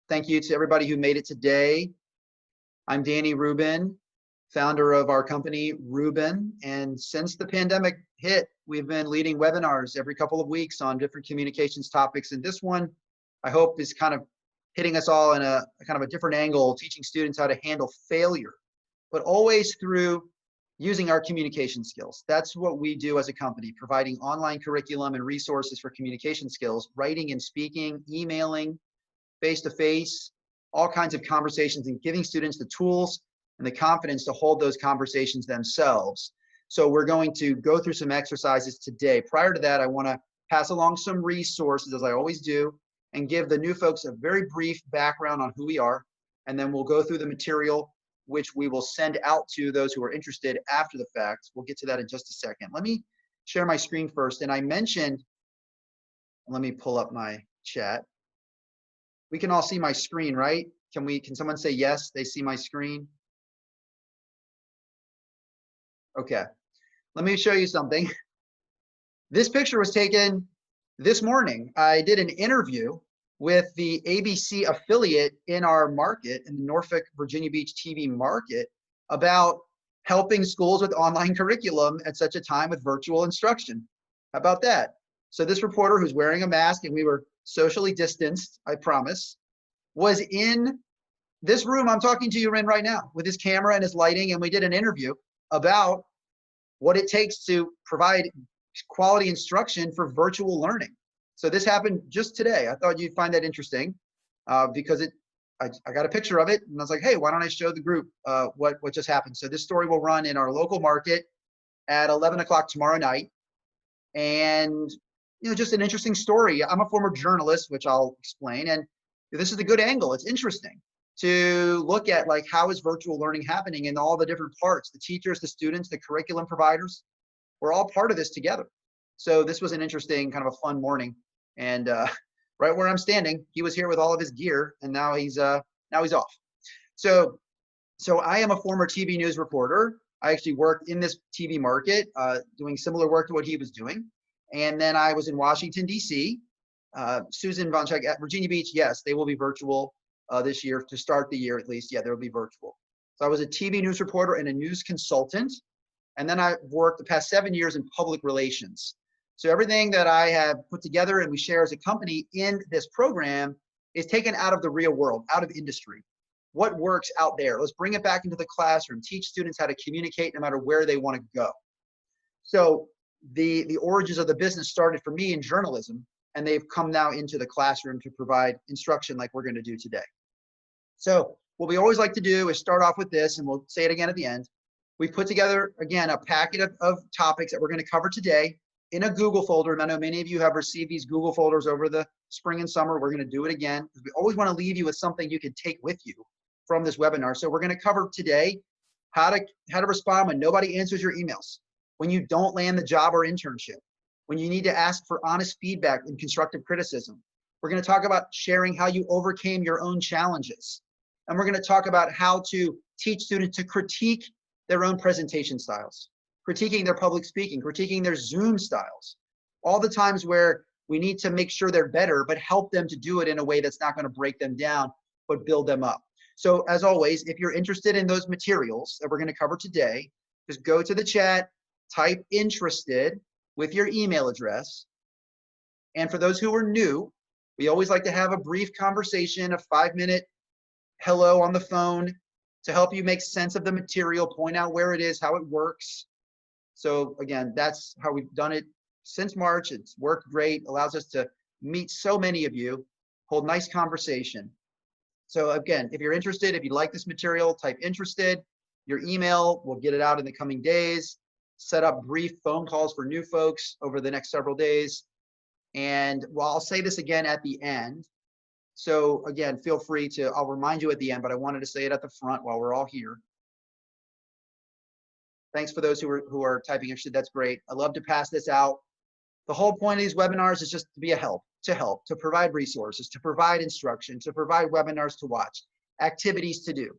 Thank you to everybody who made it today. I'm Danny Rubin, founder of our company, Rubin. And since the pandemic hit, we've been leading webinars every couple of weeks on different communications topics. And this one, I hope, is kind of hitting us all in a kind of a different angle, teaching students how to handle failure, but always through using our communication skills. That's what we do as a company, providing online curriculum and resources for communication skills, writing and speaking, emailing, face-to-face, all kinds of conversations, and giving students the tools and the confidence to hold those conversations themselves. So we're going to go through some exercises today. Prior to that, I want to pass along some resources, as I always do, and give the new folks a very brief background on who we are. And then we'll go through the material, which we will send out to those who are interested after the fact. We'll get to that in just a second. Let me share my screen first. And I mentioned, let me pull up my chat. We can all see my screen, right? Can someone say yes, they see my screen? Okay, let me show you something. This picture was taken this morning. I did an interview with the ABC affiliate in our market, in the Norfolk, Virginia Beach TV market, about helping schools with online curriculum at such a time with virtual instruction. How about that? So this reporter, who's wearing a mask, and we were socially distanced, I promise, was in this room I'm talking to you in right now with his camera and his lighting, and we did an interview about what it takes to provide quality instruction for virtual learning. So this happened just today. I thought you'd find that interesting because I got a picture of it, and I was like, hey, why don't I show the group what just happened? So this story will run in our local market at 11 o'clock tomorrow night. And just an interesting story. I'm a former journalist, which I'll explain, and this is a good angle. It's interesting to look at, like, how is virtual learning happening in all the different parts, the teachers, the students, the curriculum providers. We're all part of this together. So this was an interesting, kind of a fun morning. And right where I'm standing, he was here with all of his gear, and now he's off. So I am a former TV news reporter. I actually worked in this TV market, doing similar work to what he was doing. And then I was in Washington, D.C. Susan Von Check at Virginia Beach, yes, they will be virtual this year, to start the year at least. Yeah, they'll be virtual. So I was a TV news reporter and a news consultant. And then I worked the past 7 years in public relations. So everything that I have put together and we share as a company in this program is taken out of the real world, out of industry. What works out there? Let's bring it back into the classroom, teach students how to communicate no matter where they want to go. So the origins of the business started for me in journalism, and they've come now into the classroom to provide instruction like we're going to do today. So what we always like to do is start off with this, and we'll say it again at the end. We've put together, again, a packet of topics that we're going to cover today in a Google folder. And I know many of you have received these Google folders over the spring and summer. We're going to do it again, because we always want to leave you with something you can take with you from this webinar. So we're going to cover today how to respond when nobody answers your emails, when you don't land the job or internship, when you need to ask for honest feedback and constructive criticism. We're going to talk about sharing how you overcame your own challenges. And we're going to talk about how to teach students to critique their own presentation styles, critiquing their public speaking, critiquing their Zoom styles, all the times where we need to make sure they're better, but help them to do it in a way that's not going to break them down, but build them up. So as always, if you're interested in those materials that we're going to cover today, just go to the chat, type interested with your email address. And for those who are new, we always like to have a brief conversation, a 5-minute hello on the phone, to help you make sense of the material, point out where it is, how it works. So again, that's how we've done it since March. It's worked great, allows us to meet so many of you, hold nice conversation. So again, if you're interested, if you like this material, type interested. Your email, we'll get it out in the coming days. Set up brief phone calls for new folks over the next several days. And well, I'll say this again at the end. So again, feel free to, I'll remind you at the end, but I wanted to say it at the front while we're all here. Thanks for those who are typing interested. That's great. I love to pass this out. The whole point of these webinars is just to be a help, to provide resources, to provide instruction, to provide webinars to watch, activities to do.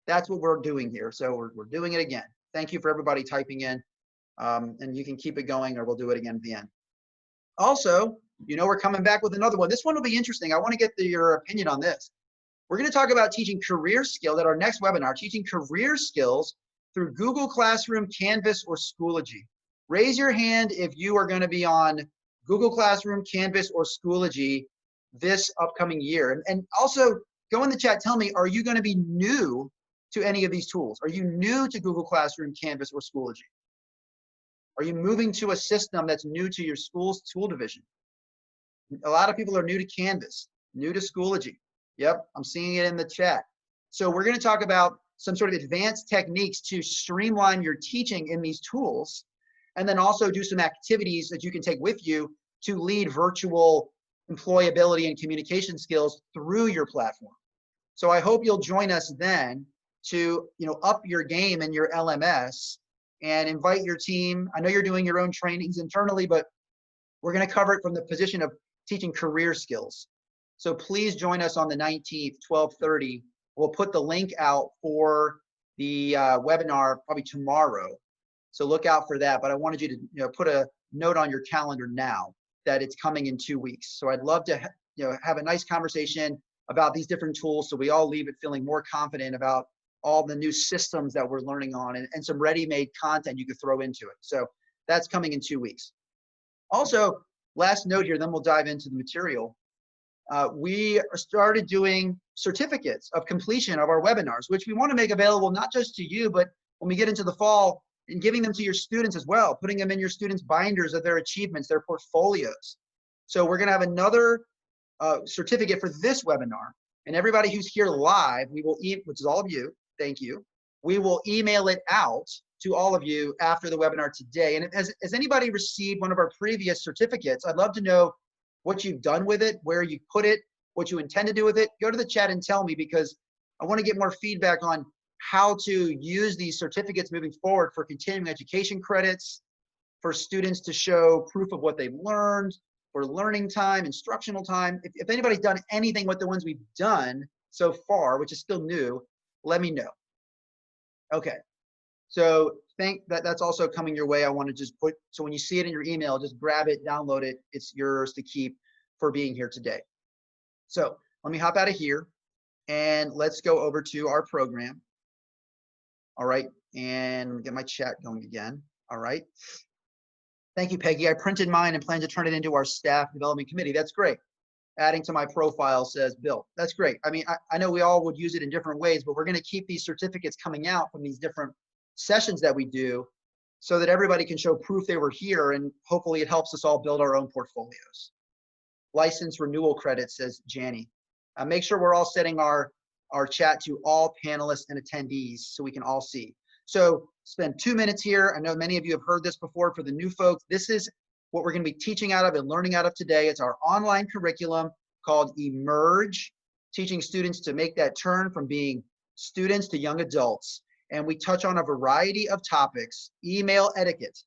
That's what we're doing here. So we're doing it again. Thank you for everybody typing in. And you can keep it going, or we'll do it again at the end. Also, we're coming back with another one. This one will be interesting. I want to get your opinion on this. We're going to talk about teaching career skills at our next webinar, teaching career skills through Google Classroom, Canvas, or Schoology. Raise your hand if you are going to be on Google Classroom, Canvas, or Schoology this upcoming year. And also go in the chat, tell me, are you going to be new to any of these tools? Are you new to Google Classroom, Canvas, or Schoology? Are you moving to a system that's new to your school's tool division? A lot of people are new to Canvas, new to Schoology. Yep, I'm seeing it in the chat. So we're going to talk about some sort of advanced techniques to streamline your teaching in these tools, and then also do some activities that you can take with you to lead virtual employability and communication skills through your platform. So I hope you'll join us then to up your game in your LMS and invite your team. I know you're doing your own trainings internally, but we're going to cover it from the position of teaching career skills. So please join us on the 19th, 12:30. We'll put the link out for the webinar probably tomorrow. So look out for that. But I wanted you to put a note on your calendar now that it's coming in 2 weeks. So I'd love to have a nice conversation about these different tools so we all leave it feeling more confident about all the new systems that we're learning on, and some ready-made content you could throw into it. So that's coming in 2 weeks. Also, last note here, then we'll dive into the material. We started doing certificates of completion of our webinars, which we want to make available not just to you, but when we get into the fall, and giving them to your students as well, putting them in your students' binders of their achievements, their portfolios. So we're going to have another certificate for this webinar, and everybody who's here live, we will which is all of you, thank you. We will email it out to all of you after the webinar today. And has anybody received one of our previous certificates? I'd love to know what you've done with it, where you put it, what you intend to do with it. Go to the chat and tell me, because I want to get more feedback on how to use these certificates moving forward for continuing education credits, for students to show proof of what they've learned, for learning time, instructional time. If anybody's done anything with the ones we've done so far, which is still new, let me know. Okay, so that's also coming your way. I want to just put, so when you see it in your email, just grab it, download it. It's yours to keep for being here today. So let me hop out of here and let's go over to our program. All right, and get my chat going again. All right. Thank you, Peggy. I printed mine and plan to turn it into our staff development committee. That's great. Adding to my profile, says Bill. That's great. I mean, I know we all would use it in different ways, but we're going to keep these certificates coming out from these different sessions that we do so that everybody can show proof they were here, and hopefully it helps us all build our own portfolios. License renewal credits, says Janny. Make sure we're all setting our chat to all panelists and attendees so we can all see. So spend 2 minutes here. I know many of you have heard this before. For the new folks, this is what we're going to be teaching out of and learning out of today. It's our online curriculum called Emerge, teaching students to make that turn from being students to young adults. And we touch on a variety of topics: email etiquette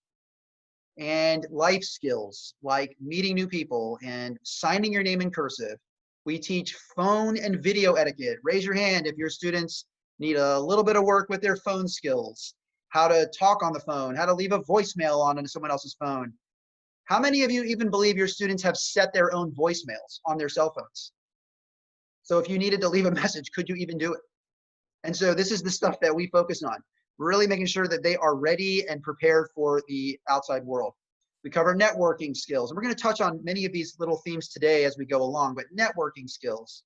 and life skills like meeting new people and signing your name in cursive. We teach phone and video etiquette. Raise your hand if your students need a little bit of work with their phone skills, how to talk on the phone, how to leave a voicemail on someone else's phone. How many of you even believe your students have set their own voicemails on their cell phones? So if you needed to leave a message, could you even do it? And so this is the stuff that we focus on, really making sure that they are ready and prepared for the outside world. We cover networking skills, and we're going to touch on many of these little themes today as we go along, but networking skills,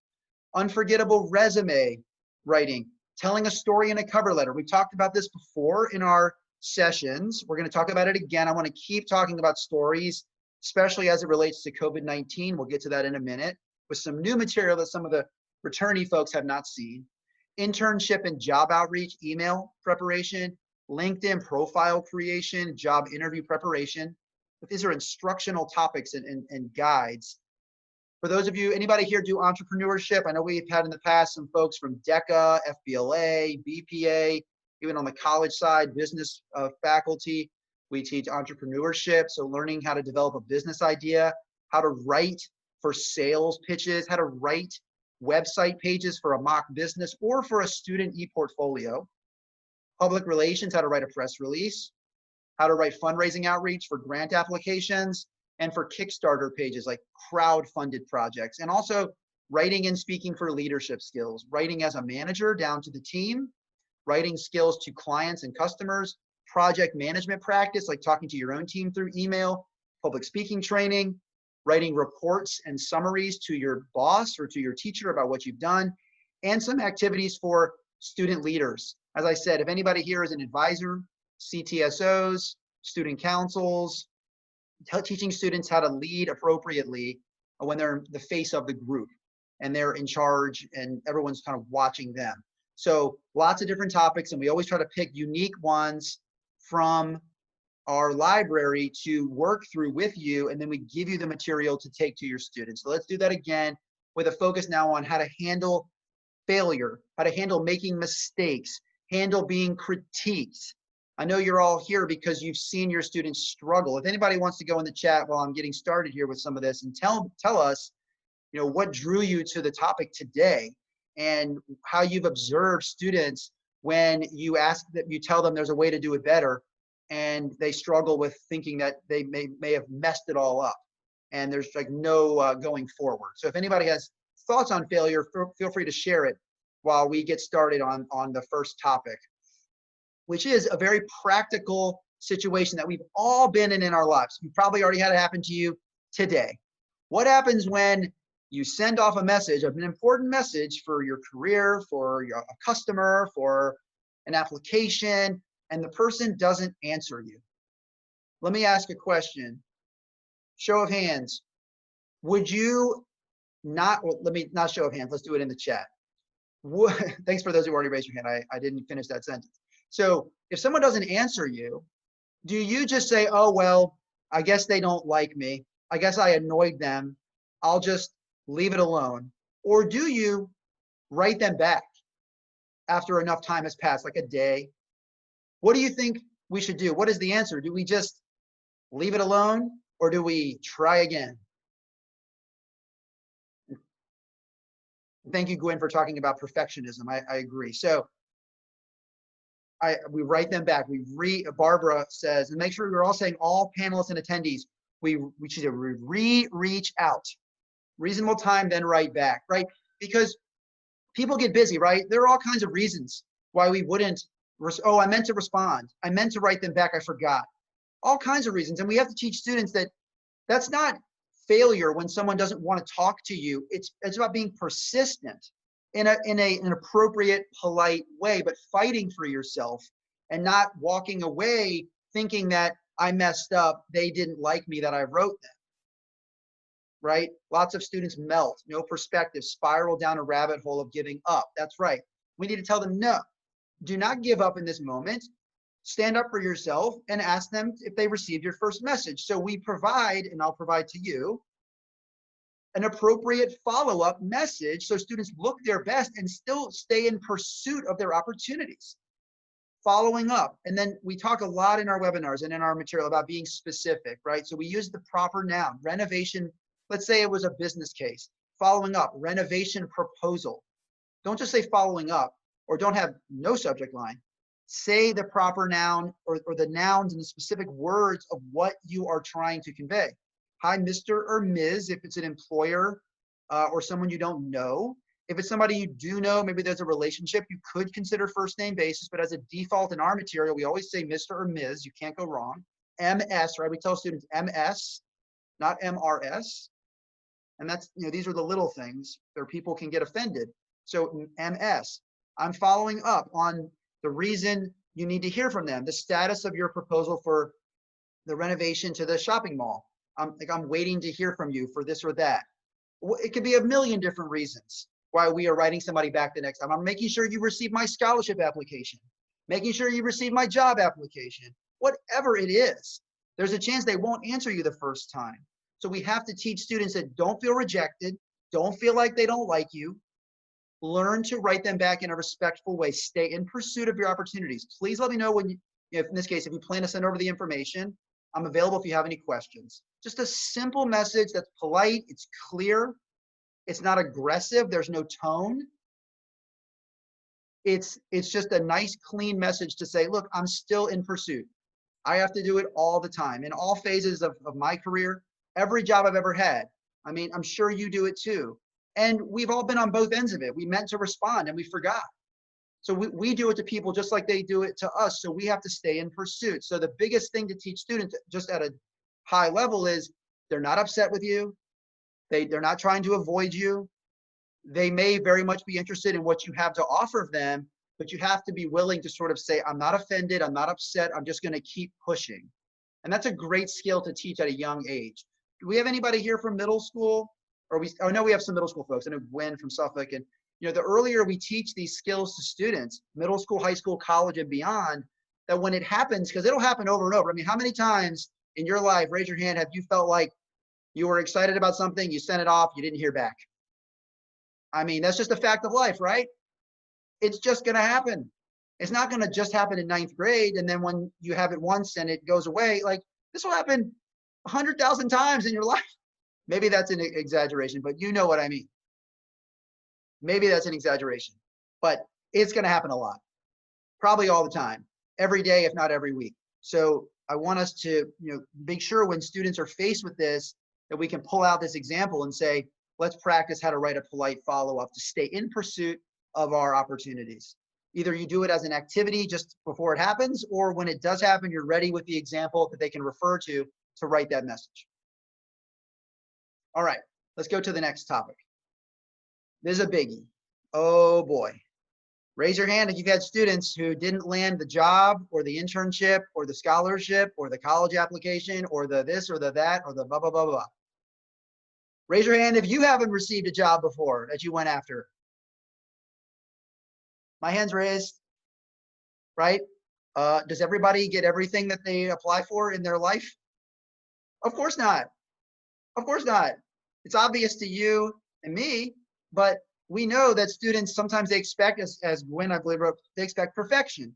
unforgettable resume writing, telling a story in a cover letter. We've talked about this before in our sessions. We're going to talk about it again. I want to keep talking about stories, especially as it relates to COVID-19. We'll get to that in a minute with some new material that some of the returnee folks have not seen. Internship and job outreach, email preparation, LinkedIn profile creation, job interview preparation. But these are instructional topics and guides. For those of you, anybody here do entrepreneurship? I know we've had in the past some folks from DECA, FBLA, BPA, even on the college side, business faculty. We teach entrepreneurship, so learning how to develop a business idea, how to write for sales pitches, how to write website pages for a mock business or for a student e-portfolio, public relations, how to write a press release, how to write fundraising outreach for grant applications, and for Kickstarter pages like crowd-funded projects. And also writing and speaking for leadership skills, writing as a manager down to the team, writing skills to clients and customers, project management practice, like talking to your own team through email, public speaking training, writing reports and summaries to your boss or to your teacher about what you've done, and some activities for student leaders. As I said, if anybody here is an advisor, CTSOs, student councils, teaching students how to lead appropriately when they're the face of the group and they're in charge and everyone's kind of watching them. So lots of different topics, and we always try to pick unique ones from our library to work through with you, and then we give you the material to take to your students. So let's do that again with a focus now on how to handle failure, how to handle making mistakes, handle being critiqued. I know you're all here because you've seen your students struggle. If anybody wants to go in the chat while I'm getting started here with some of this and tell us, you know, what drew you to the topic today and how you've observed students when you ask that you tell them there's a way to do it better and they struggle with thinking that they may have messed it all up and there's like no going forward. So if anybody has thoughts on failure, feel free to share it while we get started on the first topic, which is a very practical situation that we've all been in our lives. You probably already had it happen to you today. What happens when you send off a message, an important message for your career, for a customer, for an application, and the person doesn't answer you? Let me ask a question. Show of hands. Would you not, well, let me not show of hands, let's do it in the chat. Thanks for those who already raised your hand. I didn't finish that sentence. So if someone doesn't answer you, do you just say, oh, well, I guess they don't like me. I guess I annoyed them. I'll just leave it alone? Or do you write them back after enough time has passed, like a day? What do you think we should do? What is the answer? Do we just leave it alone or do we try again? Thank you, Gwen, for talking about perfectionism. I agree. So we write them back. Barbara says, and make sure we're all saying, all panelists and attendees, we should reach out. Reasonable time, then write back, right? Because people get busy, right? There are all kinds of reasons why we wouldn't, oh, I meant to respond. I meant to write them back, I forgot. All kinds of reasons. And we have to teach students that that's not failure when someone doesn't want to talk to you. It's about being persistent in an appropriate, polite way, but fighting for yourself and not walking away thinking that I messed up, they didn't like me that I wrote them. Right? Lots of students melt, no perspective, spiral down a rabbit hole of giving up. That's right. We need to tell them, no, do not give up in this moment. Stand up for yourself and ask them if they received your first message. So we provide, and I'll provide to you, an appropriate follow-up message so students look their best and still stay in pursuit of their opportunities. Following up. And then we talk a lot in our webinars and in our material about being specific, right? So we use the proper noun, renovation. Let's say it was a business case. Following up, renovation proposal. Don't just say following up, or don't have no subject line. Say the proper noun or the nouns and the specific words of what you are trying to convey. Hi, Mr. or Ms. if it's an employer or someone you don't know. If it's somebody you do know, maybe there's a relationship, you could consider first name basis, but as a default in our material, we always say Mr. or Ms. You can't go wrong. MS, right? We tell students MS, not MRS. And that's, you know, these are the little things where people can get offended. So MS, I'm following up on the reason you need to hear from them, the status of your proposal for the renovation to the shopping mall. I'm waiting to hear from you for this or that. It could be a million different reasons why we are writing somebody back the next time. I'm making sure you receive my scholarship application, making sure you receive my job application, whatever it is. There's a chance they won't answer you the first time. So we have to teach students that don't feel rejected, don't feel like they don't like you. Learn to write them back in a respectful way. Stay in pursuit of your opportunities. Please let me know when if in this case, if you plan to send over the information, I'm available if you have any questions. Just a simple message that's polite, it's clear, it's not aggressive, there's no tone. It's just a nice, clean message to say, look, I'm still in pursuit. I have to do it all the time in all phases of my career. Every job I've ever had. I mean, I'm sure you do it too. And we've all been on both ends of it. We meant to respond and we forgot. So we do it to people just like they do it to us. So we have to stay in pursuit. So the biggest thing to teach students just at a high level is they're not upset with you. They're not trying to avoid you. They may very much be interested in what you have to offer them, but you have to be willing to sort of say, I'm not offended, I'm not upset, I'm just going to keep pushing. And that's a great skill to teach at a young age. Do we have anybody here from middle school? Oh no, we have some middle school folks. I know Gwen from Suffolk. And you know, the earlier we teach these skills to students, middle school, high school, college, and beyond, that when it happens, because it'll happen over and over. I mean, how many times in your life, raise your hand, have you felt like you were excited about something, you sent it off, you didn't hear back? I mean, that's just a fact of life, right? It's just going to happen. It's not going to just happen in 9th grade. And then when you have it once and it goes away, like this will happen 100,000 times in your life. Maybe that's an exaggeration, but you know what I mean. Maybe that's an exaggeration, but it's going to happen a lot, probably all the time, every day, if not every week. So I want us to, make sure when students are faced with this, that we can pull out this example and say, let's practice how to write a polite follow-up to stay in pursuit of our opportunities. Either you do it as an activity just before it happens, or when it does happen, you're ready with the example that they can refer to write that message. All right, let's go to the next topic. This is a biggie. Oh boy. Raise your hand if you've had students who didn't land the job or the internship or the scholarship or the college application or the this or the that or the blah, blah, blah, blah. Raise your hand if you haven't received a job before that you went after. My hand's raised, right? Does everybody get everything that they apply for in their life? Of course not. Of course not. It's obvious to you and me, but we know that students, sometimes they expect, as Gwen, I believe, wrote, they expect perfection.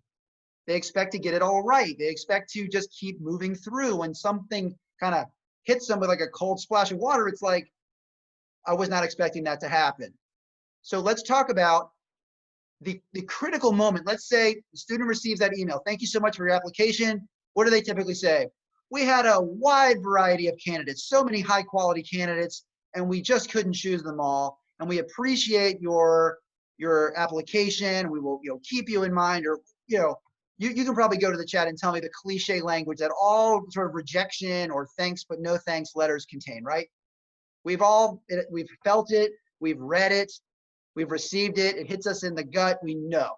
They expect to get it all right. They expect to just keep moving through. When something kind of hits them with like a cold splash of water, it's like, I was not expecting that to happen. So let's talk about the critical moment. Let's say the student receives that email. Thank you so much for your application. What do they typically say? We had a wide variety of candidates, so many high quality candidates, and we just couldn't choose them all. And we appreciate your application. We will keep you in mind. Or you can probably go to the chat and tell me the cliche language that all sort of rejection or thanks but no thanks letters contain, right? We've felt it, we've read it, we've received it, it hits us in the gut, we know.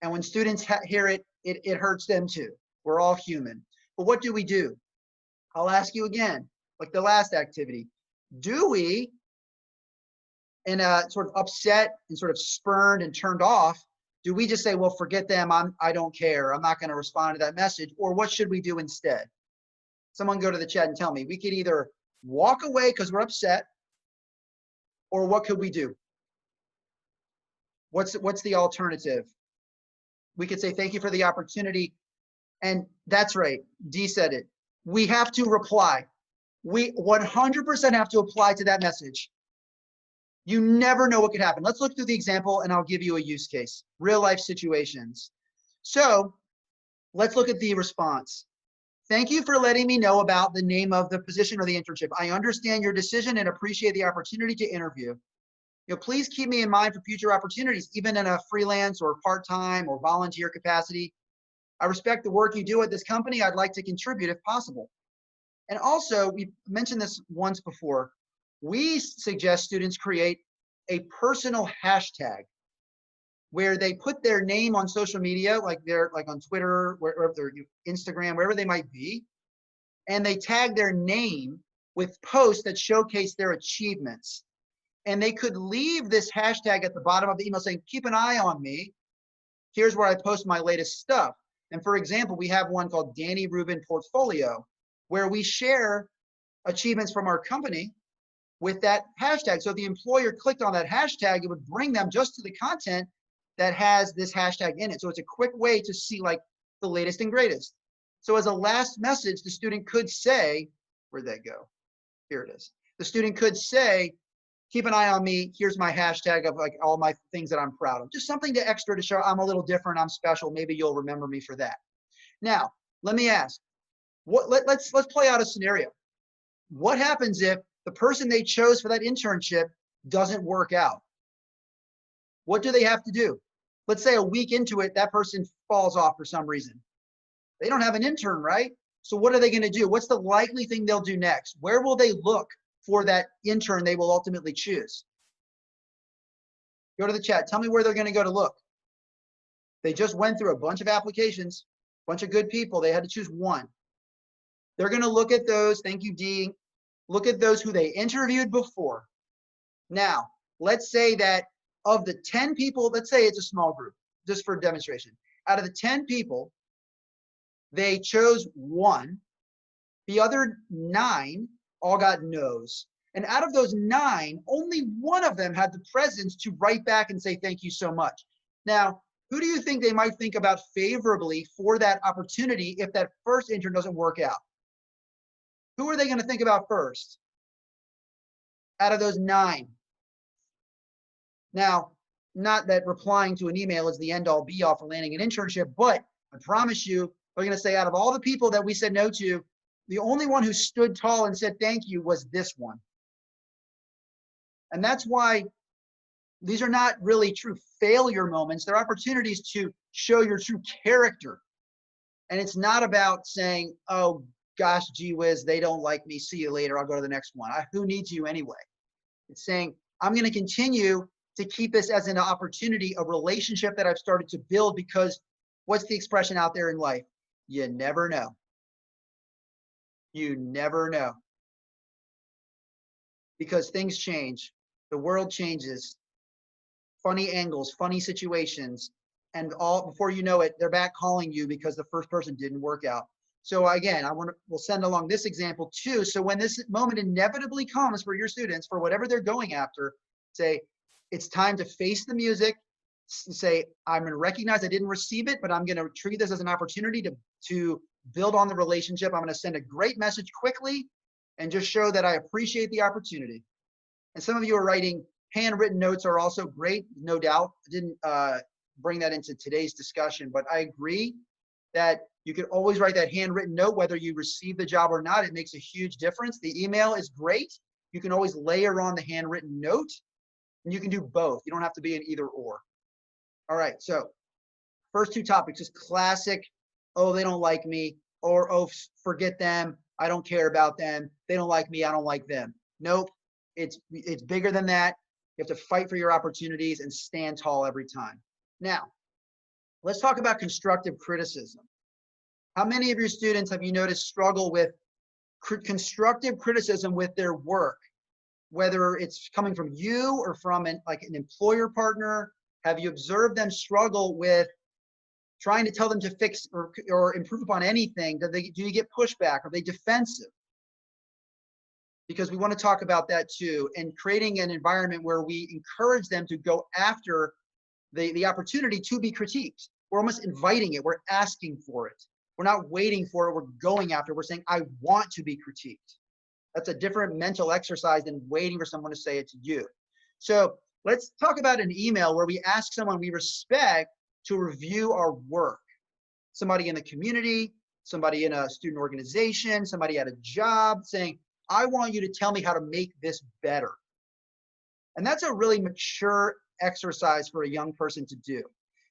And when students hear it, it hurts them too. We're all human. But what do? I'll ask you again, like the last activity. Do we, in a sort of upset and sort of spurned and turned off, do we just say, well, forget them, I don't care, I'm not going to respond to that message? Or what should we do instead? Someone go to the chat and tell me. We could either walk away because we're upset, or what could we do? What's the alternative? We could say, thank you for the opportunity. And that's right, Dee said it. We have to reply. We 100% have to apply to that message. You never know what could happen. Let's look through the example and I'll give you a use case, real life situations. So let's look at the response. Thank you for letting me know about the name of the position or the internship. I understand your decision and appreciate the opportunity to interview. Please keep me in mind for future opportunities, even in a freelance or part-time or volunteer capacity. I respect the work you do at this company. I'd like to contribute if possible. And also, we mentioned this once before, we suggest students create a personal hashtag where they put their name on social media, like on Twitter, wherever they're Instagram, wherever they might be, and they tag their name with posts that showcase their achievements. And they could leave this hashtag at the bottom of the email saying, keep an eye on me. Here's where I post my latest stuff. And for example, we have one called Danny Rubin Portfolio, where we share achievements from our company with that hashtag. So if the employer clicked on that hashtag, it would bring them just to the content that has this hashtag in it. So it's a quick way to see like the latest and greatest. So as a last message, the student could say, where'd that go? Here it is. The student could say, keep an eye on me. Here's my hashtag of like all my things that I'm proud of. Just something extra to show I'm a little different, I'm special. Maybe you'll remember me for that. Now, let me ask, let's play out a scenario. What happens if the person they chose for that internship doesn't work out. What do they have to do? Let's say a week into it, that person falls off for some reason. They don't have an intern, right? So what are they going to do? What's the likely thing they'll do next? Where will they look for that intern they will ultimately choose? Go to the chat. Tell me where they're going to go to look. They just went through a bunch of applications, a bunch of good people. They had to choose one. They're going to look at those. Thank you, Dee. Look at those who they interviewed before. Now, let's say that of the 10 people, let's say it's a small group, just for demonstration. Out of the 10 people, they chose one. The other 9 all got no's. And out of those 9, only one of them had the presence to write back and say, thank you so much. Now, who do you think they might think about favorably for that opportunity if that first intern doesn't work out? Who are they going to think about first out of those 9? Now, not that replying to an email is the end all be all for landing an internship, but I promise you, they're going to say out of all the people that we said no to, the only one who stood tall and said thank you was this one. And that's why these are not really true failure moments. They're opportunities to show your true character. And it's not about saying, oh, gosh, gee whiz, they don't like me. See you later. I'll go to the next one. Who needs you anyway? It's saying, I'm going to continue to keep this as an opportunity, a relationship that I've started to build, because what's the expression out there in life? You never know. You never know. Because things change. The world changes. Funny angles, funny situations. And all before you know it, they're back calling you because the first person didn't work out. So again, we'll send along this example too. So when this moment inevitably comes for your students, for whatever they're going after, say, it's time to face the music, say, I'm going to recognize I didn't receive it, but I'm going to treat this as an opportunity to build on the relationship. I'm going to send a great message quickly and just show that I appreciate the opportunity. And some of you are writing handwritten notes are also great, no doubt. I didn't bring that into today's discussion, but I agree that you can always write that handwritten note, whether you receive the job or not. It makes a huge difference. The email is great. You can always layer on the handwritten note, and you can do both. You don't have to be an either or. All right, so first 2 topics, just classic, oh, they don't like me, or oh, forget them, I don't care about them, they don't like me, I don't like them. Nope, it's bigger than that. You have to fight for your opportunities and stand tall every time. Now, let's talk about constructive criticism. How many of your students have you noticed struggle with constructive criticism with their work, whether it's coming from you or from an employer partner? Have you observed them struggle with trying to tell them to fix or improve upon anything? Do you get pushback? Are they defensive? Because we want to talk about that too, and creating an environment where we encourage them to go after the opportunity to be critiqued. We're almost inviting it. We're asking for it. We're not waiting for it. We're going after it. We're saying, I want to be critiqued. That's a different mental exercise than waiting for someone to say it to you. So let's talk about an email where we ask someone we respect to review our work. Somebody in the community, somebody in a student organization, somebody at a job, saying, I want you to tell me how to make this better. And that's a really mature exercise for a young person to do.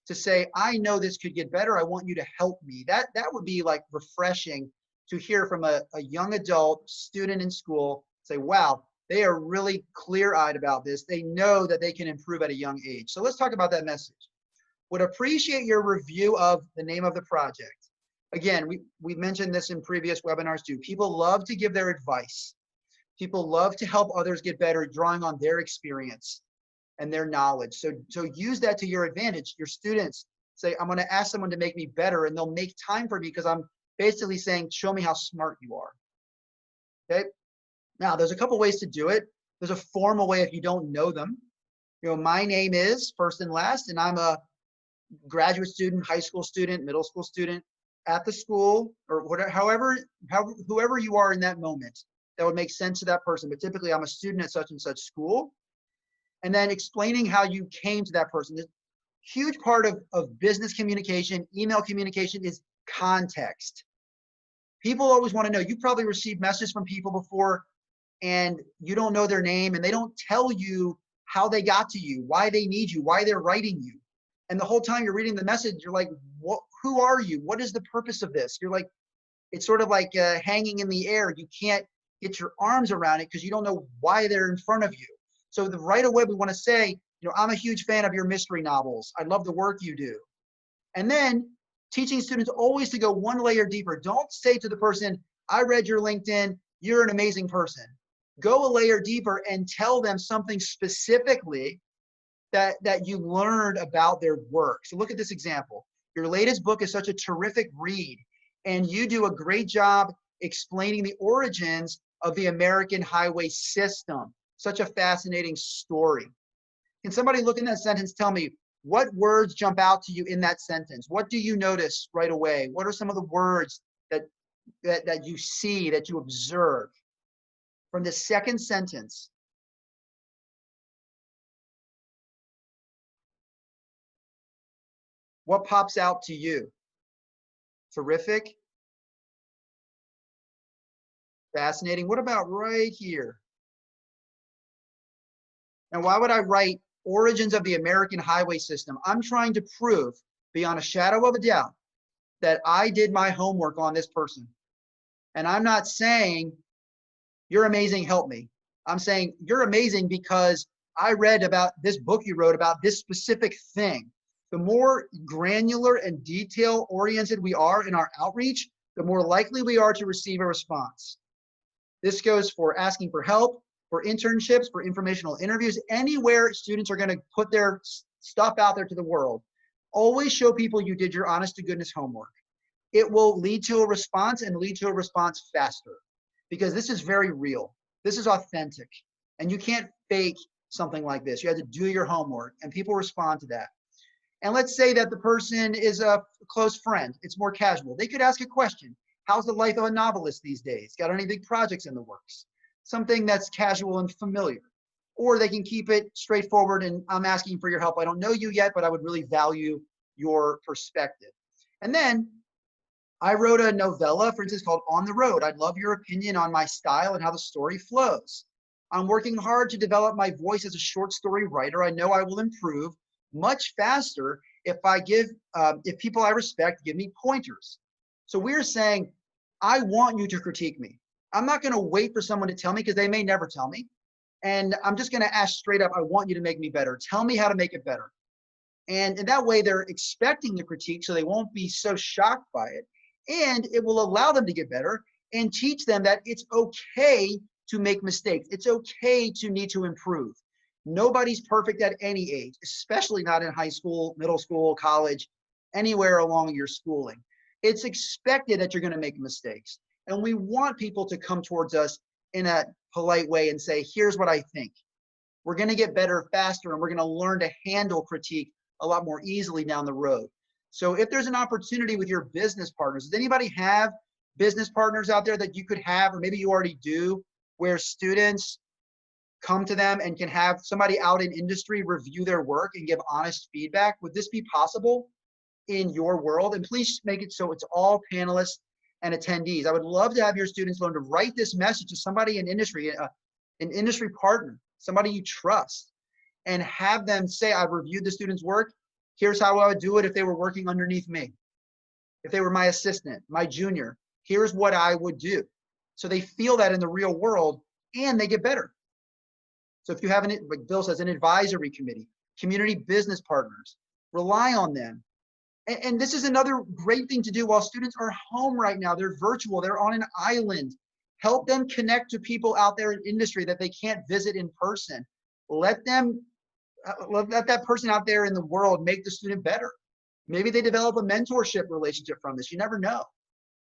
To say, I know this could get better. I want you to help me. That would be like refreshing to hear from a young adult student in school say, wow, they are really clear-eyed about this. They know that they can improve at a young age. So let's talk about that message. Would appreciate your review of the name of the project. Again, we mentioned this in previous webinars too. People love to give their advice. People love to help others get better, drawing on their experience and their knowledge. So use that to your advantage. Your students say, I'm going to ask someone to make me better, and they'll make time for me because I'm basically saying, show me how smart you are. Okay. Now, there's a couple ways to do it. There's a formal way if you don't know them. You know, my name is first and last, and I'm a graduate student, high school student, middle school student at the school, or whatever, whoever you are in that moment, that would make sense to that person. But typically, I'm a student at such and such school. And then explaining how you came to that person. The huge part of business communication, email communication, is context. People always want to know. You probably received messages from people before, and you don't know their name and they don't tell you how they got to you, why they need you, why they're writing you. And the whole time you're reading the message, you're like, what, who are you? What is the purpose of this? You're like, it's sort of like hanging in the air. You can't get your arms around it because you don't know why they're in front of you. So right away, we want to say, I'm a huge fan of your mystery novels. I love the work you do. And then teaching students always to go one layer deeper. Don't say to the person, I read your LinkedIn, you're an amazing person. Go a layer deeper and tell them something specifically that you learned about their work. So look at this example. Your latest book is such a terrific read, and you do a great job explaining the origins of the American highway system. Such a fascinating story. Can somebody look in that sentence, tell me what words jump out to you in that sentence? What do you notice right away? What are some of the words that you see, that you observe from the second sentence? What pops out to you? Terrific. Fascinating. What about right here? And why would I write origins of the American highway system? I'm trying to prove beyond a shadow of a doubt that I did my homework on this person. And I'm not saying you're amazing, help me. I'm saying you're amazing because I read about this book you wrote about this specific thing. The more granular and detail oriented we are in our outreach, the more likely we are to receive a response. This goes for asking for help, for internships, for informational interviews, anywhere students are going to put their stuff out there to the world. Always show people you did your honest to goodness homework. It will lead to a response and lead to a response faster because this is very real. This is authentic, and you can't fake something like this. You have to do your homework, and people respond to that. And let's say that the person is a close friend. It's more casual. They could ask a question. How's the life of a novelist these days? Got any big projects in the works? Something that's casual and familiar. Or they can keep it straightforward and I'm asking for your help. I don't know you yet, but I would really value your perspective. And then I wrote a novella, for instance, called On the Road. I'd love your opinion on my style and how the story flows. I'm working hard to develop my voice as a short story writer. I know I will improve much faster if if people I respect give me pointers. So we're saying, I want you to critique me. I'm not going to wait for someone to tell me because they may never tell me. And I'm just going to ask straight up, I want you to make me better. Tell me how to make it better. And in that way, they're expecting the critique, so they won't be so shocked by it. And it will allow them to get better and teach them that it's okay to make mistakes. It's okay to need to improve. Nobody's perfect at any age, especially not in high school, middle school, college, anywhere along your schooling. It's expected that you're going to make mistakes. And we want people to come towards us in a polite way and say, here's what I think. We're going to get better faster, and we're going to learn to handle critique a lot more easily down the road. So if there's an opportunity with your business partners, does anybody have business partners out there that you could have, or maybe you already do, where students come to them and can have somebody out in industry review their work and give honest feedback? Would this be possible in your world? And please make it so it's all panelists and attendees. I would love to have your students learn to write this message to somebody in industry, an industry partner, somebody you trust, and have them say, I've reviewed the student's work. Here's how I would do it if they were working underneath me. If they were my assistant, my junior, here's what I would do. So they feel that in the real world and they get better. So if you have, like Bill says, an advisory committee, community business partners, rely on them. And this is another great thing to do while students are home right now. They're virtual, they're on an island. Help them connect to people out there in industry that they can't visit in person. Let that person out there in the world make the student better. Maybe they develop a mentorship relationship from this. You never know.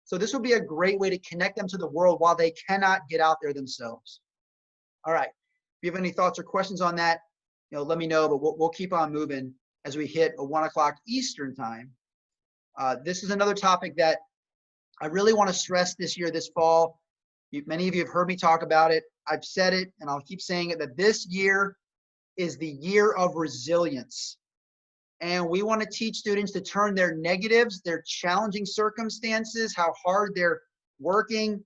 So this would be a great way to connect them to the world while they cannot get out there themselves. All right. If you have any thoughts or questions on that, let me know, but we'll keep on moving as we hit 1 o'clock Eastern time. This is another topic that I really want to stress this year, this fall. Many of you have heard me talk about it. I've said it, and I'll keep saying it, that this year is the year of resilience. And we want to teach students to turn their negatives, their challenging circumstances, how hard they're working,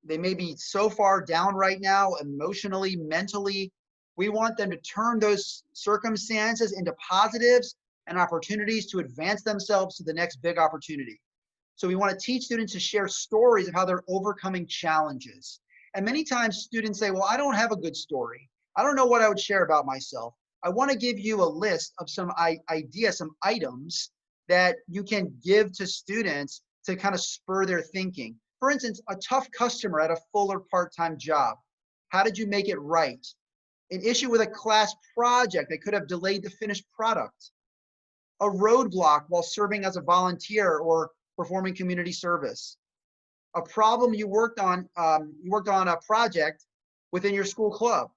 They may be so far down right now, emotionally, mentally. We want them to turn those circumstances into positives and opportunities to advance themselves to the next big opportunity. So we want to teach students to share stories of how they're overcoming challenges. And many times students say, well, I don't have a good story. I don't know what I would share about myself. I want to give you a list of some ideas, some items that you can give to students to kind of spur their thinking. For instance, a tough customer at a full or part-time job. How did you make it right? An issue with a class project that could have delayed the finished product. A roadblock while serving as a volunteer or performing community service. A problem you worked on a project within your school club.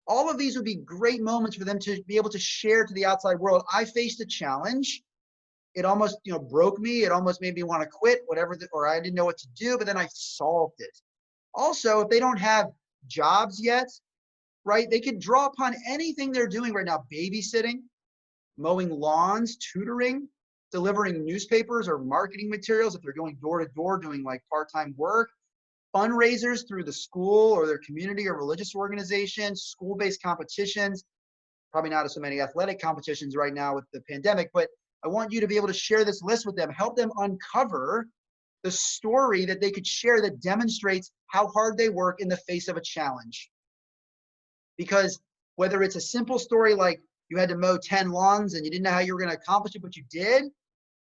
All of these would be great moments for them to be able to share to the outside world. I faced a challenge. It almost, broke me. It almost made me want to quit, or I didn't know what to do, but then I solved it. Also, if they don't have jobs yet, right, they could draw upon anything they're doing right now: babysitting, mowing lawns, tutoring, delivering newspapers or marketing materials if they're going door to door doing like part-time work, fundraisers through the school or their community or religious organization, school-based competitions, probably not so many athletic competitions right now with the pandemic, but I want you to be able to share this list with them, help them uncover the story that they could share that demonstrates how hard they work in the face of a challenge. Because whether it's a simple story like you had to mow 10 lawns and you didn't know how you were going to accomplish it, but you did,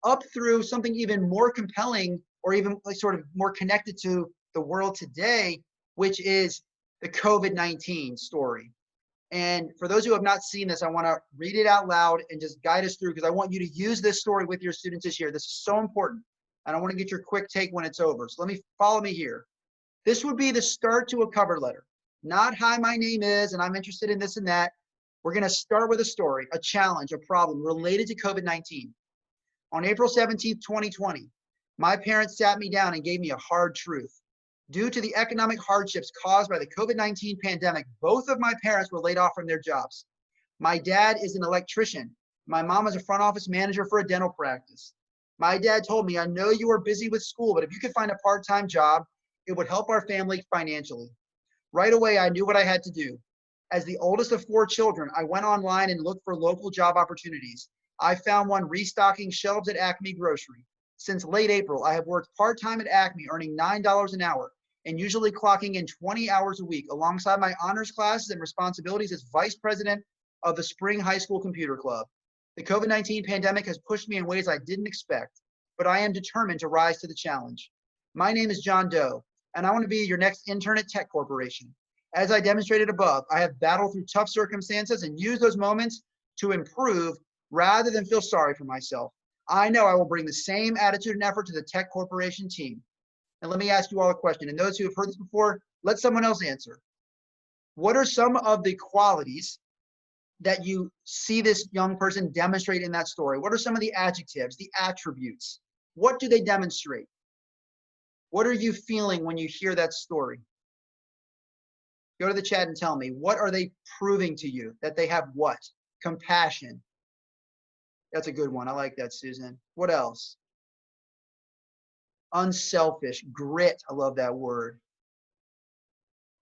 up through something even more compelling or even like sort of more connected to the world today, which is the COVID-19 story. And for those who have not seen this, I want to read it out loud and just guide us through, because I want you to use this story with your students this year. This is so important. And I want to get your quick take when it's over. So follow me here. This would be the start to a cover letter. Not, hi, my name is, and I'm interested in this and that. We're going to start with a story, a challenge, a problem related to COVID-19. On April 17th, 2020, my parents sat me down and gave me a hard truth. Due to the economic hardships caused by the COVID-19 pandemic, both of my parents were laid off from their jobs. My dad is an electrician. My mom is a front office manager for a dental practice. My dad told me, I know you are busy with school, but if you could find a part-time job, it would help our family financially. Right away, I knew what I had to do. As the oldest of 4 children, I went online and looked for local job opportunities. I found one restocking shelves at Acme Grocery. Since late April, I have worked part-time at Acme, earning $9 an hour and usually clocking in 20 hours a week alongside my honors classes and responsibilities as vice president of the Spring High School Computer Club. The COVID-19 pandemic has pushed me in ways I didn't expect, but I am determined to rise to the challenge. My name is John Doe, and I want to be your next intern at Tech Corporation. As I demonstrated above, I have battled through tough circumstances and used those moments to improve rather than feel sorry for myself. I know I will bring the same attitude and effort to the Tech Corporation team. And let me ask you all a question. And those who have heard this before, let someone else answer. What are some of the qualities that you see this young person demonstrate in that story? What are some of the adjectives, the attributes? What do they demonstrate? What are you feeling when you hear that story? Go to the chat and tell me, what are they proving to you? That they have what? Compassion. That's a good one. I like that, Susan. What else? Unselfish, grit. I love that word.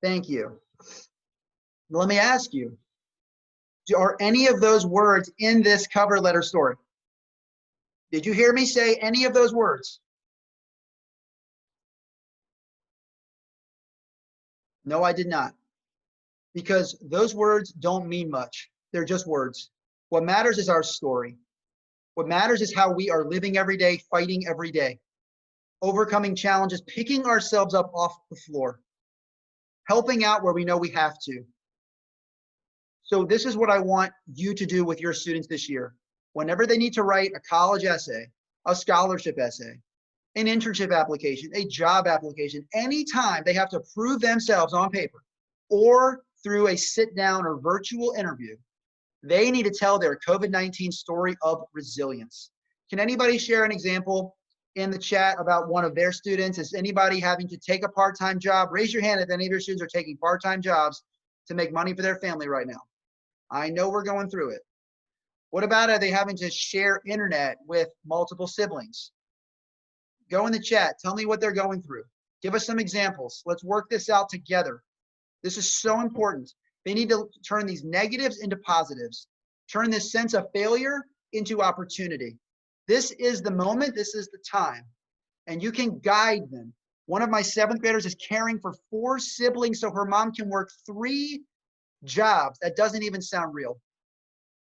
Thank you. Let me ask you, are any of those words in this cover letter story? Did you hear me say any of those words? No, I did not. Because those words don't mean much. They're just words. What matters is our story. What matters is how we are living every day, fighting every day, overcoming challenges, picking ourselves up off the floor, helping out where we know we have to. So this is what I want you to do with your students this year. Whenever they need to write a college essay, a scholarship essay, an internship application, a job application, anytime they have to prove themselves on paper or through a sit down or virtual interview, they need to tell their COVID-19 story of resilience. Can anybody share an example in the chat about one of their students? Is anybody having to take a part-time job? Raise your hand if any of your students are taking part-time jobs to make money for their family right now. I know we're going through it. What about, are they having to share internet with multiple siblings? Go in the chat. Tell me what they're going through. Give us some examples. Let's work this out together. This is so important. They need to turn these negatives into positives. Turn this sense of failure into opportunity. This is the moment. This is the time. And you can guide them. One of my 7th graders is caring for 4 siblings so her mom can work 3 jobs. That doesn't even sound real.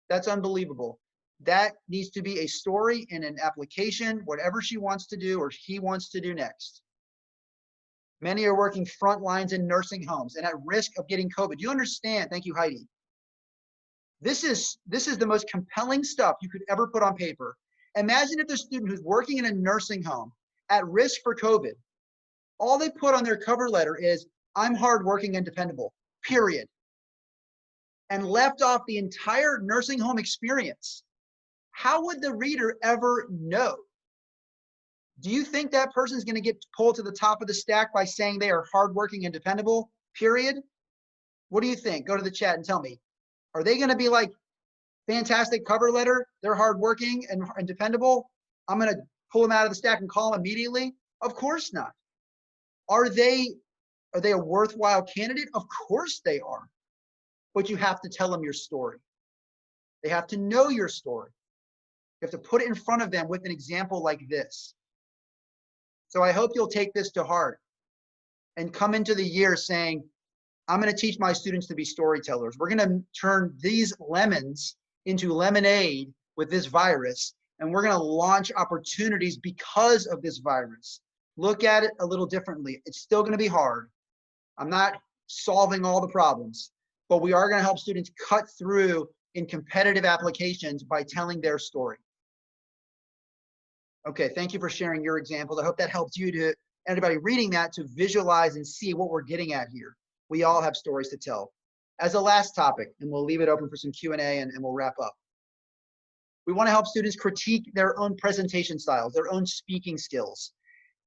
That's unbelievable. That needs to be a story in an application, whatever she wants to do or he wants to do next. Many are working front lines in nursing homes and at risk of getting COVID. You understand? Thank you, Heidi. This is the most compelling stuff you could ever put on paper. Imagine if the student who's working in a nursing home at risk for COVID, all they put on their cover letter is, I'm hardworking and dependable, period. And left off the entire nursing home experience. How would the reader ever know? Do you think that person's going to get pulled to the top of the stack by saying they are hardworking and dependable, period? What do you think? Go to the chat and tell me. Are they going to be like, fantastic cover letter, they're hardworking and dependable, I'm going to pull them out of the stack and call them immediately? Of course not. Are they a worthwhile candidate? Of course they are. But you have to tell them your story. They have to know your story. You have to put it in front of them with an example like this. So I hope you'll take this to heart and come into the year saying, I'm going to teach my students to be storytellers. We're going to turn these lemons into lemonade with this virus, and we're going to launch opportunities because of this virus. Look at it a little differently. It's still going to be hard. I'm not solving all the problems, but we are going to help students cut through in competitive applications by telling their story. Okay, thank you for sharing your examples. I hope that helped you to, anybody reading that, to visualize and see what we're getting at here. We all have stories to tell. As a last topic, and we'll leave it open for some Q&A and we'll wrap up. We want to help students critique their own presentation styles, their own speaking skills.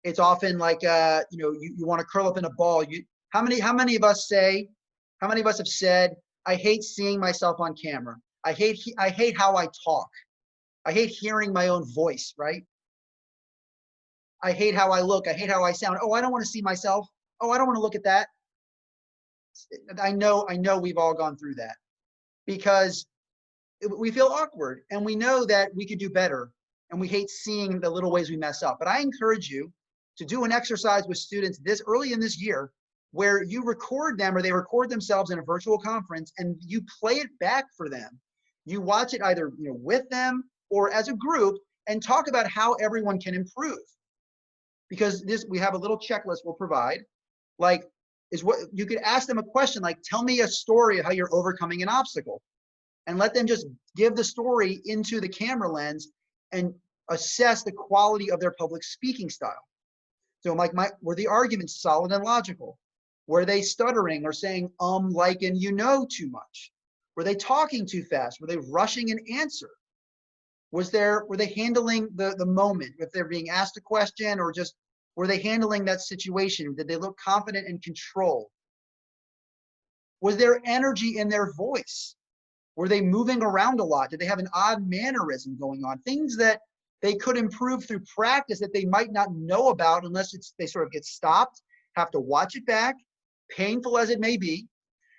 It's often like, you want to curl up in a ball. How many of us have said, I hate seeing myself on camera. I hate how I talk. I hate hearing my own voice, right? I hate how I look. I hate how I sound. Oh, I don't want to see myself. Oh, I don't want to look at that. I know we've all gone through that because we feel awkward and we know that we could do better and we hate seeing the little ways we mess up. But I encourage you to do an exercise with students this early in this year where you record them or they record themselves in a virtual conference and you play it back for them. You watch it either with them or as a group and talk about how everyone can improve. Because we have a little checklist we'll provide, like is what you could ask them a question like, tell me a story of how you're overcoming an obstacle, and let them just give the story into the camera lens and assess the quality of their public speaking style. So like, were the arguments solid and logical? Were they stuttering or saying like and too much? Were they talking too fast? Were they rushing an answer? Were they handling the moment if they're being asked a question, or just were they handling that situation? Did they look confident and controlled? Was there energy in their voice? Were they moving around a lot? Did they have an odd mannerism going on? Things that they could improve through practice that they might not know about unless they sort of get stopped, have to watch it back, painful as it may be.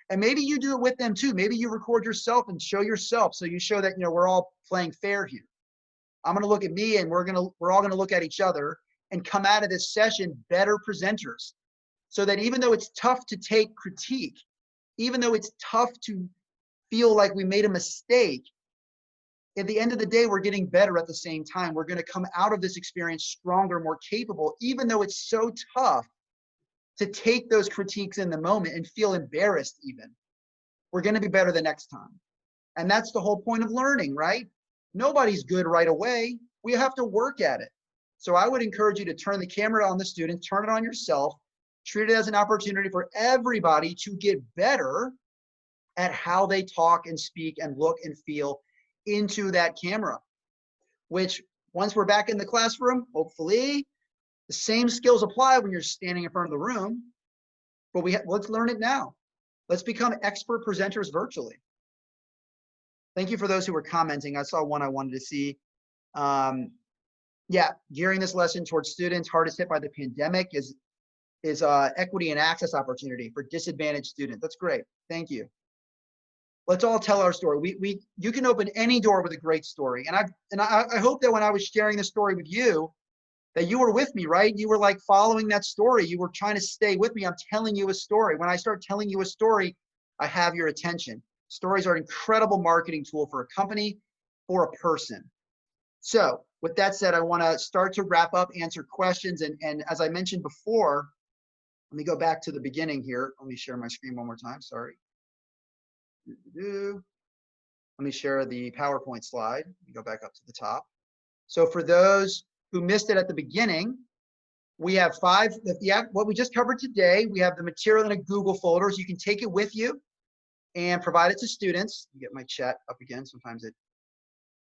And maybe you do it with them too. Maybe you record yourself and show yourself. So you show that, we're all playing fair here. I'm going to look at me and we're all going to look at each other and come out of this session better presenters. So that even though it's tough to take critique, even though it's tough to feel like we made a mistake, at the end of the day, we're getting better at the same time. We're going to come out of this experience stronger, more capable, even though it's so tough to take those critiques in the moment and feel embarrassed even. We're going to be better the next time. And that's the whole point of learning, right? Nobody's good right away. We have to work at it. So I would encourage you to turn the camera on the student, turn it on yourself, treat it as an opportunity for everybody to get better at how they talk and speak and look and feel into that camera, which once we're back in the classroom, hopefully the same skills apply when you're standing in front of the room, but let's learn it now. Let's become expert presenters virtually. Thank you for those who were commenting. I saw one I wanted to see. Yeah, gearing this lesson towards students hardest hit by the pandemic is is equity and access opportunity for disadvantaged students. That's great. Thank you. Let's all tell our story. You can open any door with a great story. And I hope that when I was sharing the story with you, that you were with me, right? You were like following that story. You were trying to stay with me. I'm telling you a story. When I start telling you a story, I have your attention. Stories are an incredible marketing tool for a company, for a person. So with that said, I want to start to wrap up, answer questions. And as I mentioned before, let me go back to the beginning here. Let me share my screen one more time. Sorry. Let me share the PowerPoint slide. Let me go back up to the top. So for those who missed it at the beginning, we have what we just covered today. We have the material in a Google folder, so you can take it with you and provide it to students. Get my chat up again. Sometimes it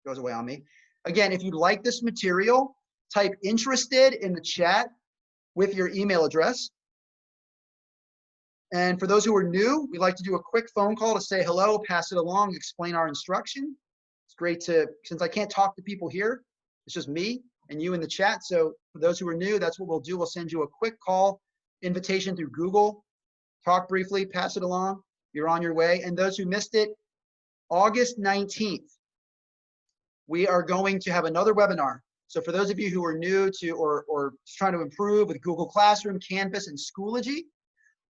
goes away on me. Again, if you like this material, type interested in the chat with your email address. And for those who are new, we'd like to do a quick phone call to say hello, pass it along, explain our instruction. It's great to, since I can't talk to people here, it's just me and you in the chat. So for those who are new, that's what we'll do. We'll send you a quick call invitation through Google, talk briefly, pass it along. You're on your way. And those who missed it, August 19th, we are going to have another webinar. So for those of you who are new to or trying to improve with Google Classroom, Canvas, and Schoology,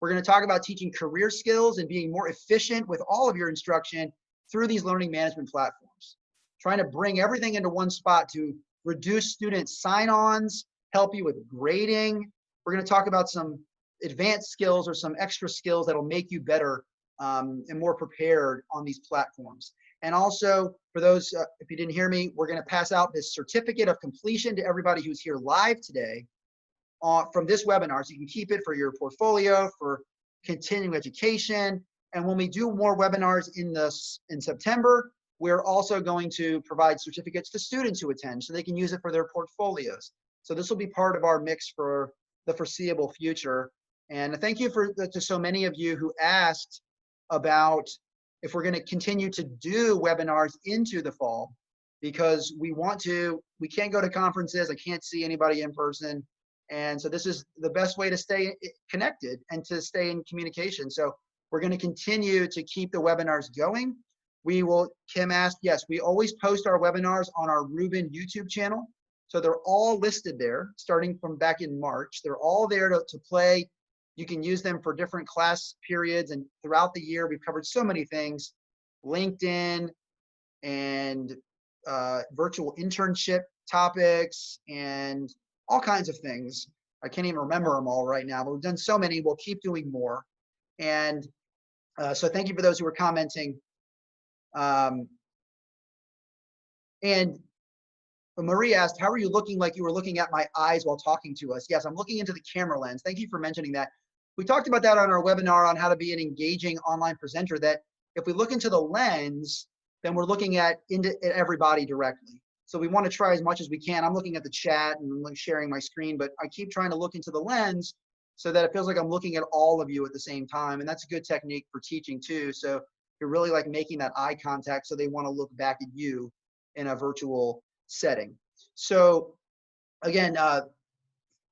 we're going to talk about teaching career skills and being more efficient with all of your instruction through these learning management platforms. Trying to bring everything into one spot to reduce student sign-ons, help you with grading. We're going to talk about some advanced skills or some extra skills that'll make you better and more prepared on these platforms. And also, for those, if you didn't hear me, we're going to pass out this certificate of completion to everybody who's here live today from this webinar. So you can keep it for your portfolio, for continuing education. And when we do more webinars in September, we're also going to provide certificates to students who attend so they can use it for their portfolios. So this will be part of our mix for the foreseeable future. And thank you to so many of you who asked about if we're going to continue to do webinars into the fall, because we can't go to conferences. I can't see anybody in person. And so this is the best way to stay connected and to stay in communication. So we're going to continue to keep the webinars going. Kim asked, yes, we always post our webinars on our Rubin YouTube channel. So they're all listed there, starting from back in March. They're all there to play. You can use them for different class periods, and throughout the year, we've covered so many things, LinkedIn and virtual internship topics and all kinds of things. I can't even remember them all right now, but we've done so many. We'll keep doing more. And so thank you for those who were commenting. And Marie asked, how are you looking like you were looking at my eyes while talking to us? Yes, I'm looking into the camera lens. Thank you for mentioning that. We talked about that on our webinar on how to be an engaging online presenter, that if we look into the lens, then we're looking at everybody directly. So we want to try as much as we can. I'm looking at the chat and I'm like sharing my screen, but I keep trying to look into the lens so that it feels like I'm looking at all of you at the same time. And that's a good technique for teaching too. So you're really like making that eye contact so they want to look back at you in a virtual setting. So again,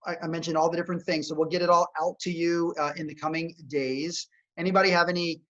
I mentioned all the different things, so we'll get it all out to you in the coming days. Anybody have any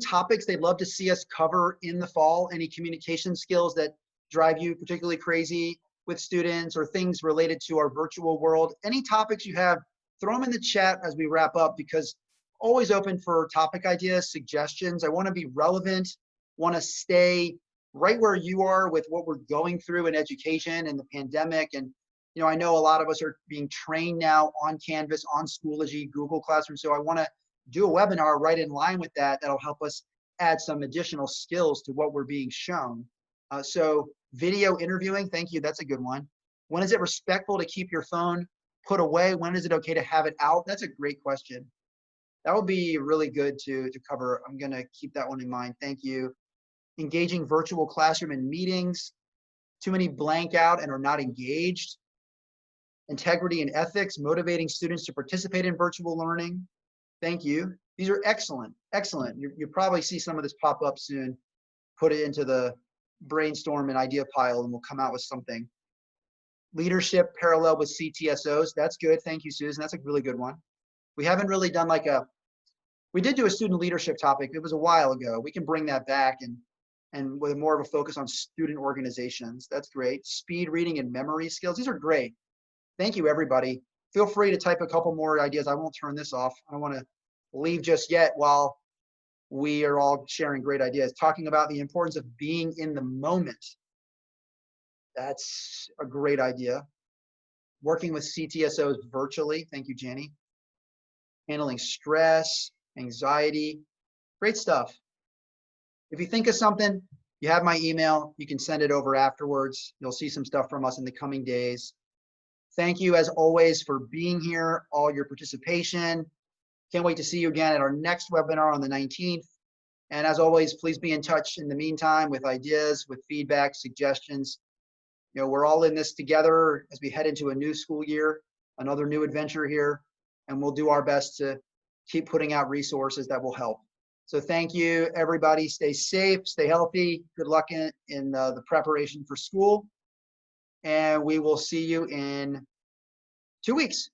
topics they'd love to see us cover in the fall? Any communication skills that drive you particularly crazy with students, or things related to our virtual world? Any topics you have, throw them in the chat as we wrap up, because always open for topic ideas, suggestions. I want to be relevant, want to stay right where you are with what we're going through in education and the pandemic. And you know, I know a lot of us are being trained now on Canvas, on Schoology, Google Classroom. So I want to do a webinar right in line with that. That'll help us add some additional skills to what we're being shown. So video interviewing, thank you. That's a good one. When is it respectful to keep your phone put away? When is it okay to have it out? That's a great question. That would be really good to cover. I'm going to keep that one in mind. Thank you. Engaging virtual classroom and meetings. Too many blank out and are not engaged. Integrity and ethics, motivating students to participate in virtual learning. Thank you. These are excellent, excellent. You'll probably see some of this pop up soon. Put it into the brainstorm and idea pile and we'll come out with something. leadership parallel with CTSOs. That's good. Thank you, Susan. That's a really good one. We haven't really done like we did do a student leadership topic. It was a while ago. We can bring that back and with more of a focus on student organizations. That's great. Speed reading and memory skills. These are great. Thank you, everybody. Feel free to type a couple more ideas. I won't turn this off. I don't want to leave just yet while we are all sharing great ideas. Talking about the importance of being in the moment. That's a great idea. Working with CTSOs virtually. Thank you, Jenny. Handling stress, anxiety. Great stuff. If you think of something, you have my email. You can send it over afterwards. You'll see some stuff from us in the coming days. Thank you, as always, for being here, all your participation. Can't wait to see you again at our next webinar on the 19th. And as always, please be in touch in the meantime with ideas, with feedback, suggestions. You know, we're all in this together as we head into a new school year, another new adventure here, and we'll do our best to keep putting out resources that will help. So thank you, everybody. Stay safe, stay healthy. Good luck in the preparation for school. And we will see you in 2 weeks.